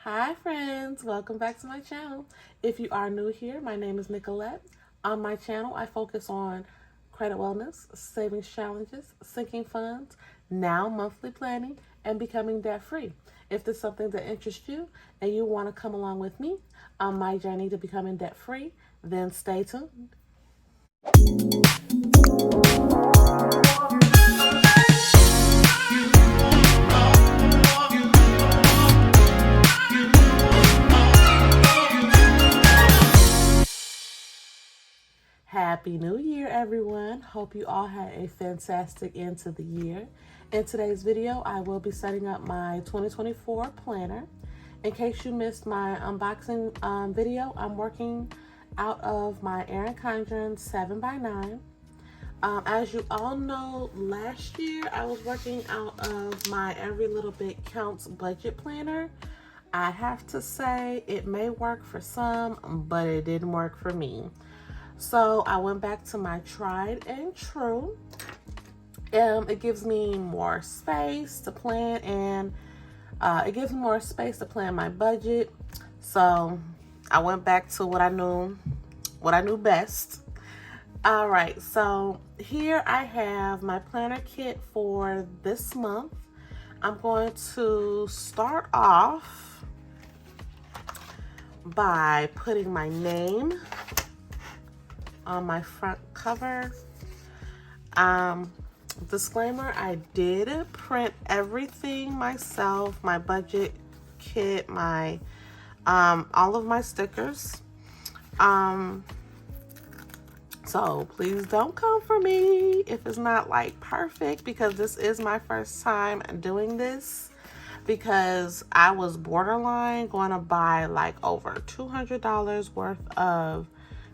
Hi friends, welcome back to my channel. If you are new here, my name is Nicolette. On my channel, I focus on credit wellness, savings challenges, sinking funds, now monthly planning, and becoming debt free. If this is something that interests you and you want to come along with me on my journey to becoming debt free, then stay tuned. Happy New Year, everyone. Hope you all had a fantastic end to the year. In today's video, I will be setting up my 2024 planner. In case you missed my unboxing video, I'm working out of my Erin Condren 7x9. As you all know, last year I was working out of my Every Little Bit Counts budget planner. I have to say it may work for some, but it didn't work for me. So I went back to my tried and true. It gives me more space to plan, and it gives me more space to plan my budget. So I went back to what I knew best. All right, so here I have my planner kit for this month. I'm going to start off by putting my name on my front cover. Disclaimer, I did print everything myself, my budget kit, my all of my stickers. So please don't come for me if it's not like perfect, because this is my first time doing this, because I was borderline going to buy like over $200 worth of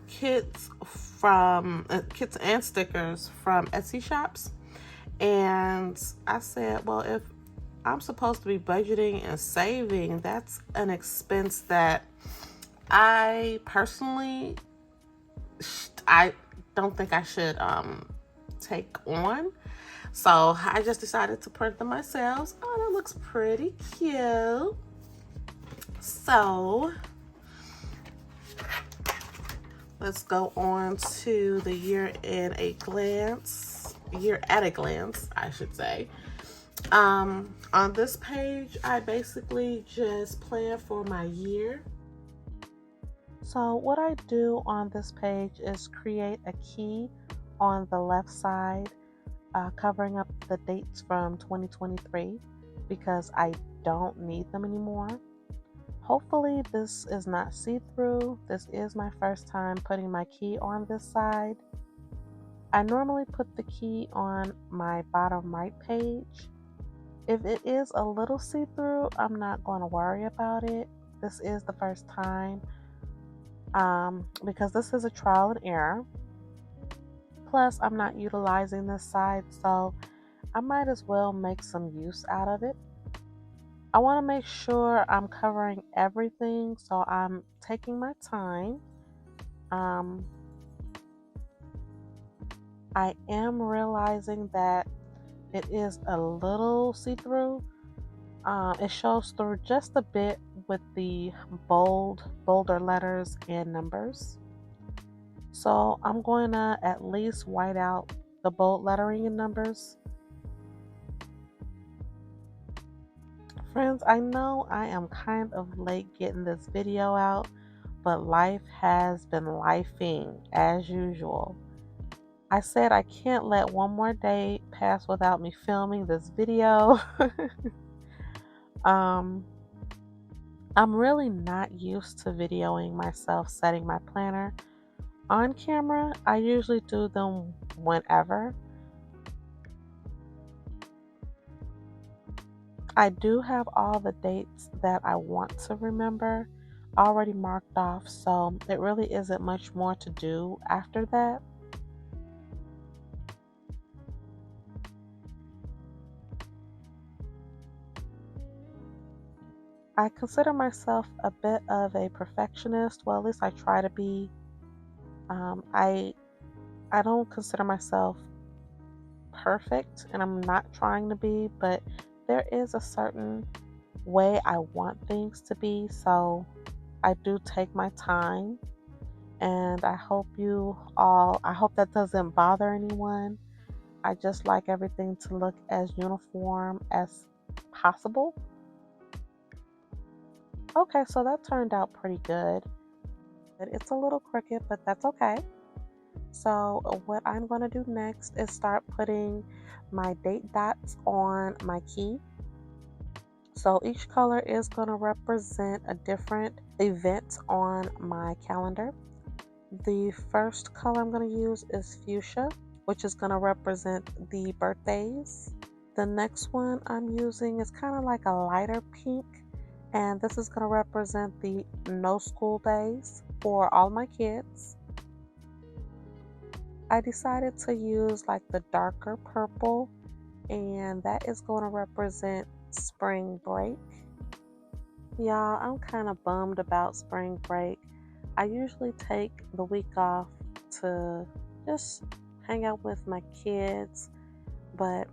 kits and stickers from Etsy shops. And I said, well, if I'm supposed to be budgeting and saving, that's an expense that I personally, I don't think I should take on. So I just decided to print them myself. Oh, that looks pretty cute. So let's go on to the year at a glance, I should say. On this page, I basically just plan for my year. So what I do on this page is create a key on the left side, covering up the dates from 2023, because I don't need them anymore. Hopefully this is not see-through. This is my first time putting my key on this side. I normally put the key on my bottom right page. If it is a little see-through, I'm not going to worry about it. This is the first time, because this is a trial and error. Plus, I'm not utilizing this side, so I might as well make some use out of it. I want to make sure I'm covering everything, so I'm taking my time. I am realizing that it is a little see-through. It shows through just a bit with the bolder letters and numbers. So I'm going to at least white out the bold lettering and numbers. Friends, I know I am kind of late getting this video out, but life has been lifing as usual. I said I can't let one more day pass without me filming this video. I'm really not used to videoing myself setting my planner on camera. I usually do them whenever. I do have all the dates that I want to remember already marked off, so it really isn't much more to do after that. I consider myself a bit of a perfectionist. Well, at least I try to be. I don't consider myself perfect, and I'm not trying to be, but there is a certain way I want things to be. So I do take my time, and I hope I hope that doesn't bother anyone. I just like everything to look as uniform as possible. Okay, so that turned out pretty good. It's a little crooked, but that's okay. So what I'm going to do next is start putting my date dots on my key. So each color is going to represent a different event on my calendar. The first color I'm going to use is fuchsia, which is going to represent the birthdays. The next one I'm using is kind of like a lighter pink, and this is going to represent the no school days for all my kids. I decided to use like the darker purple, and that is going to represent spring break. Y'all, I'm kind of bummed about spring break. I usually take the week off to just hang out with my kids, but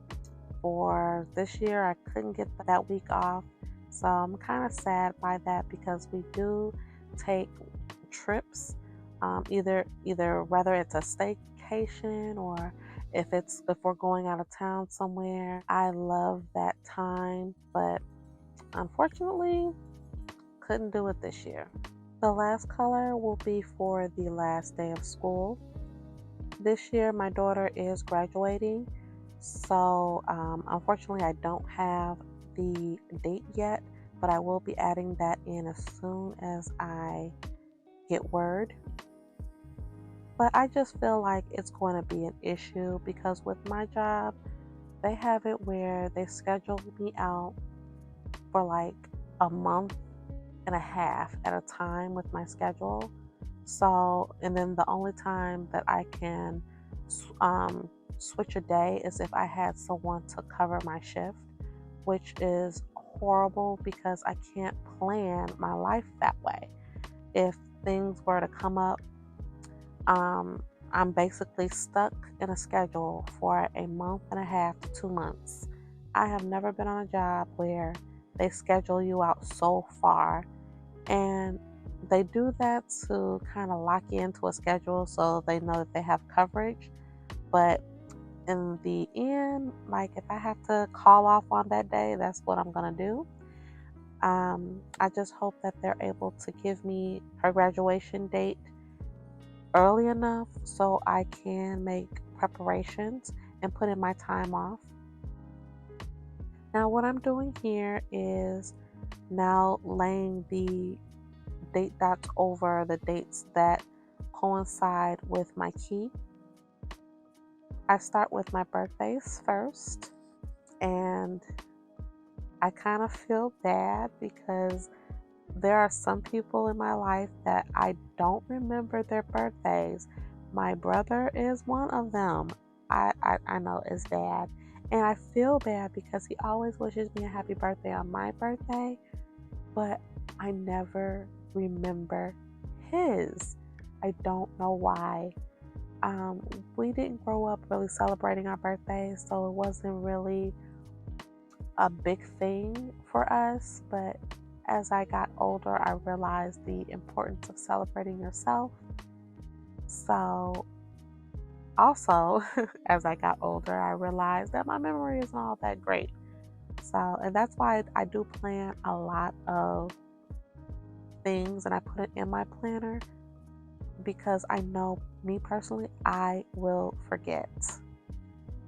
for this year I couldn't get that week off. So I'm kind of sad by that, because we do take trips, either whether it's a staycation or if we're going out of town somewhere. I love that time, but unfortunately couldn't do it this year. The last color will be for the last day of school. This year my daughter is graduating, so unfortunately I don't have the date yet, but I will be adding that in as soon as I get word. But I just feel like it's going to be an issue, because with my job, they have it where they schedule me out for like a month and a half at a time with my schedule. So, and then the only time that I can switch a day is if I had someone to cover my shift, which is horrible because I can't plan my life that way. If things were to come up, I'm basically stuck in a schedule for a month and a half to 2 months. I have never been on a job where they schedule you out so far, and they do that to kind of lock you into a schedule so they know that they have coverage. But in the end, like if I have to call off on that day, that's what I'm gonna do. I just hope that they're able to give me her graduation date early enough so I can make preparations and put in my time off. Now what I'm doing here is now laying the date dots over the dates that coincide with my key. I start with my birthdays first, and I kind of feel bad because there are some people in my life that I don't remember their birthdays. My brother is one of them. I know it's bad. And I feel bad because he always wishes me a happy birthday on my birthday, but I never remember his. I don't know why. We didn't grow up really celebrating our birthdays, so it wasn't really a big thing for us. But as I got older, I realized the importance of celebrating yourself. So also, as I got older, I realized that my memory isn't all that great. So, and that's why I do plan a lot of things and I put it in my planner, because I know me personally, I will forget.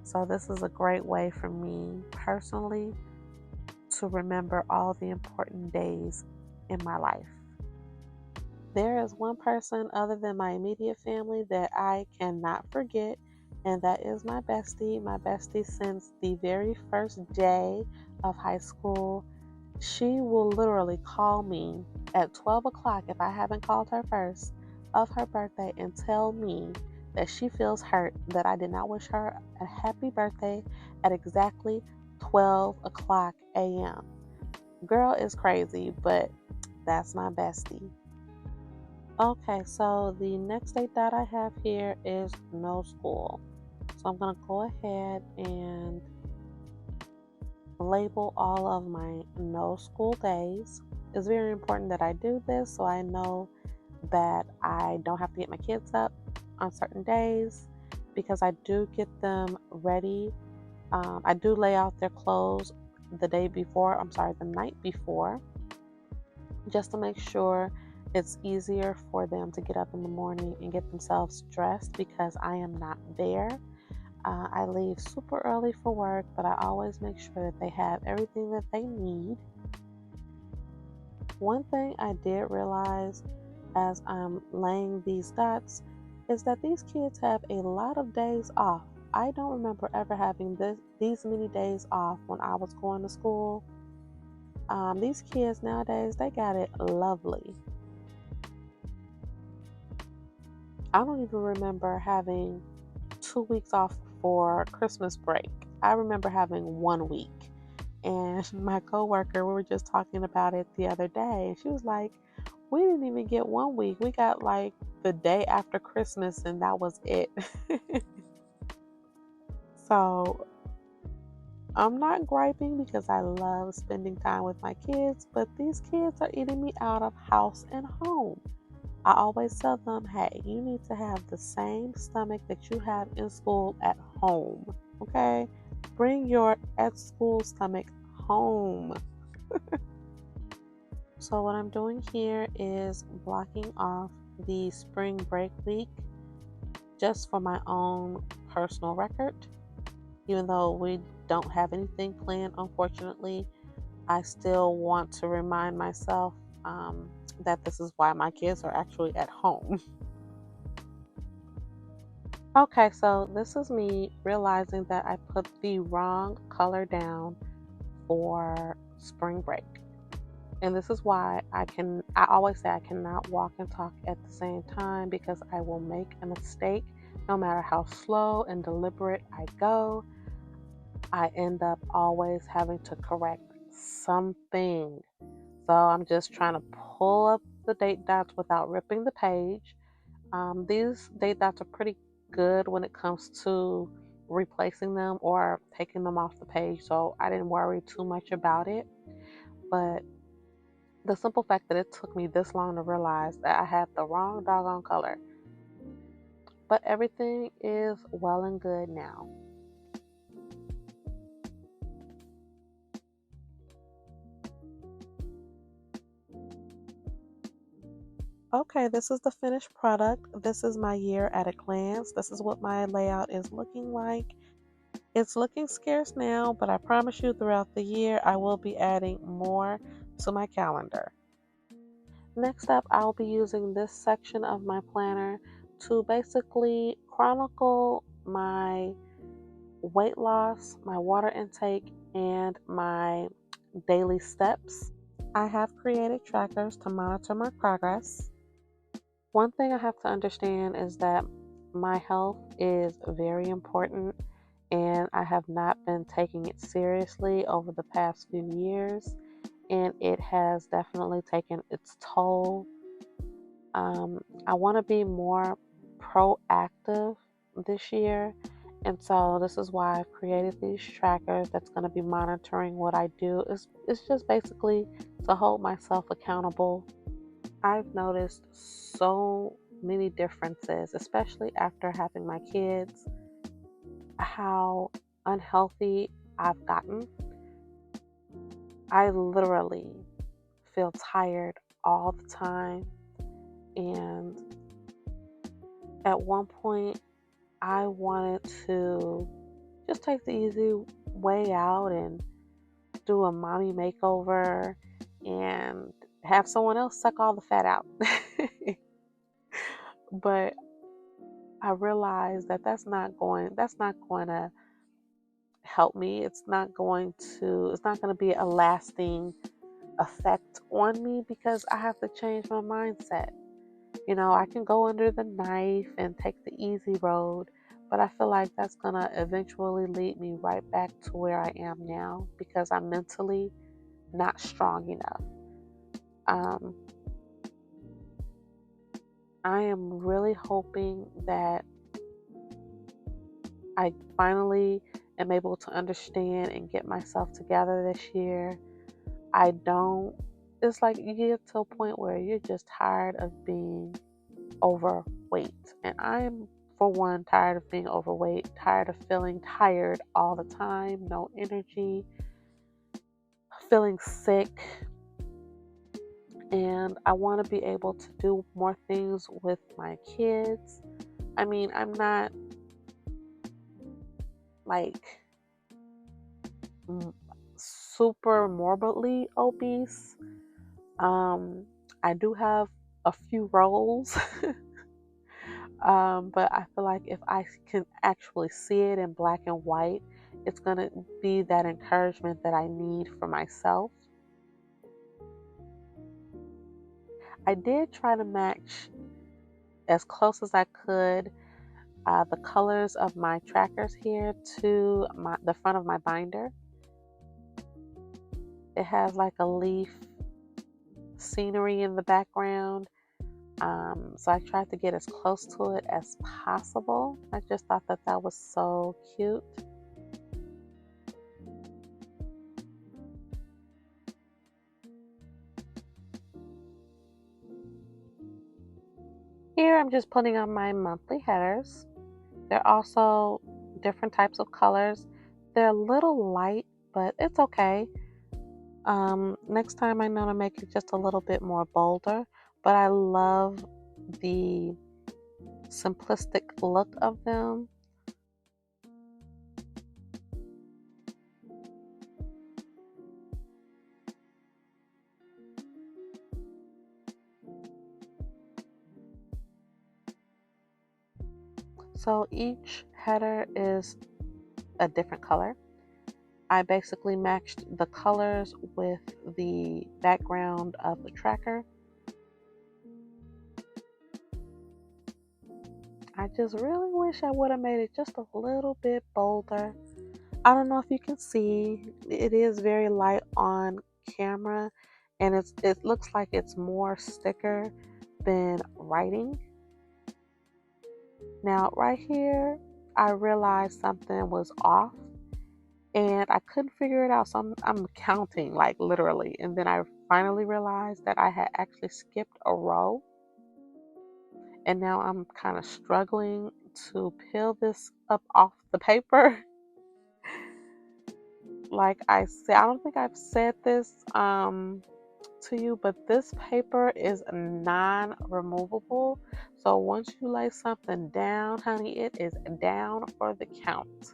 So this is a great way for me personally to remember all the important days in my life. There is one person other than my immediate family that I cannot forget, and that is my bestie. My bestie since the very first day of high school. She will literally call me at 12 o'clock if I haven't called her first of her birthday and tell me that she feels hurt that I did not wish her a happy birthday at exactly 12 o'clock a.m. Girl is crazy, but that's my bestie. Okay, so the next date that I have here is no school. So I'm going to go ahead and label all of my no school days. It's very important that I do this so I know that I don't have to get my kids up on certain days, because I do get them ready. I do lay out their clothes the night before, just to make sure it's easier for them to get up in the morning and get themselves dressed, because I am not there. I leave super early for work, but I always make sure that they have everything that they need. One thing I did realize as I'm laying these dots is that these kids have a lot of days off. I don't remember ever having these many days off when I was going to school. These kids nowadays, they got it lovely. I don't even remember having 2 weeks off for Christmas break. I remember having 1 week. And my coworker, we were just talking about it the other day, and she was like, we didn't even get 1 week. We got like the day after Christmas, and that was it. So I'm not griping, because I love spending time with my kids, but these kids are eating me out of house and home. I always tell them, hey, you need to have the same stomach that you have in school at home, okay? Bring your at school stomach home. So what I'm doing here is blocking off the spring break week just for my own personal record. Even though we don't have anything planned, unfortunately, I still want to remind myself that this is why my kids are actually at home. Okay, so this is me realizing that I put the wrong color down for spring break. And this is why I always say I cannot walk and talk at the same time, because I will make a mistake. No matter how slow and deliberate I go, I end up always having to correct something. So I'm just trying to pull up the date dots without ripping the page. These date dots are pretty good when it comes to replacing them or taking them off the page, so I didn't worry too much about it. But the simple fact that it took me this long to realize that I had the wrong doggone color. But everything is well and good now. Okay, this is the finished product. This is my year at a glance. This is what my layout is looking like. It's looking scarce now, but I promise you throughout the year I will be adding more to my calendar. Next up, I'll be using this section of my planner to basically chronicle my weight loss, my water intake, and my daily steps. I have created trackers to monitor my progress. One thing I have to understand is that my health is very important, and I have not been taking it seriously over the past few years, and it has definitely taken its toll. I want to be more proactive this year, and so this is why I've created these trackers that's going to be monitoring what I do. It's just basically to hold myself accountable. I've noticed so many differences, especially after having my kids, how unhealthy I've gotten. I literally feel tired all the time, and at one point I wanted to just take the easy way out and do a mommy makeover and have someone else suck all the fat out. But I realized that that's not going to help me. It's not going to be a lasting effect on me, because I have to change my mindset. You know, I can go under the knife and take the easy road, but I feel like that's going to eventually lead me right back to where I am now, because I'm mentally not strong enough. I am really hoping that I finally am able to understand and get myself together this year. I don't, it's like you get to a point where you're just tired of being overweight. And I'm, for one, tired of being overweight, tired of feeling tired all the time, no energy, feeling sick. And I want to be able to do more things with my kids. I mean, I'm not like super morbidly obese. I do have a few rolls, but I feel like if I can actually see it in black and white, it's going to be that encouragement that I need for myself. I did try to match as close as I could the colors of my trackers here to the front of my binder. It has like a leaf scenery in the background. So I tried to get as close to it as possible. I just thought that that was so cute. Here I'm just putting on my monthly headers. They're also different types of colors. They're a little light, but it's okay. Next time I know to make it just a little bit more bolder, but I love the simplistic look of them. So each header is a different color. I basically matched the colors with the background of the tracker. I just really wish I would have made it just a little bit bolder. I don't know if you can see, it is very light on camera, and it looks like it's more sticker than writing. Now right here, I realized something was off and I couldn't figure it out. So I'm counting like literally, and then I finally realized that I had actually skipped a row, and now I'm kind of struggling to peel this up off the paper. Like I said, I don't think I've said this to you, but this paper is non-removable. So once you lay something down, honey, it is down for the count.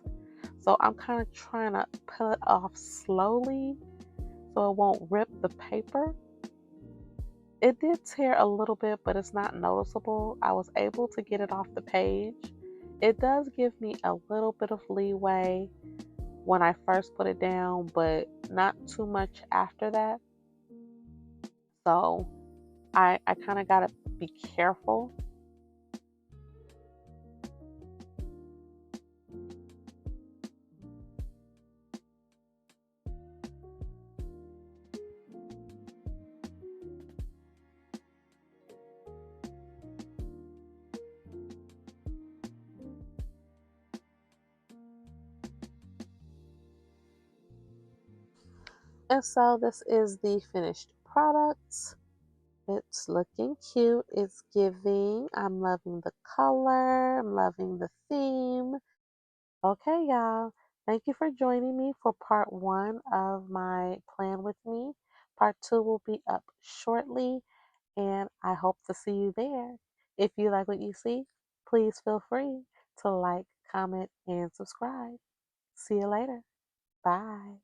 So I'm kind of trying to peel it off slowly so it won't rip the paper. It did tear a little bit, but it's not noticeable. I was able to get it off the page. It does give me a little bit of leeway when I first put it down, but not too much after that. So I kind of got to be careful. And so this is the finished product. It's looking cute. It's giving. I'm loving the color. I'm loving the theme. Okay, y'all. Thank you for joining me for part one of my plan with me. Part two will be up shortly, and I hope to see you there. If you like what you see, please feel free to like, comment, and subscribe. See you later. Bye.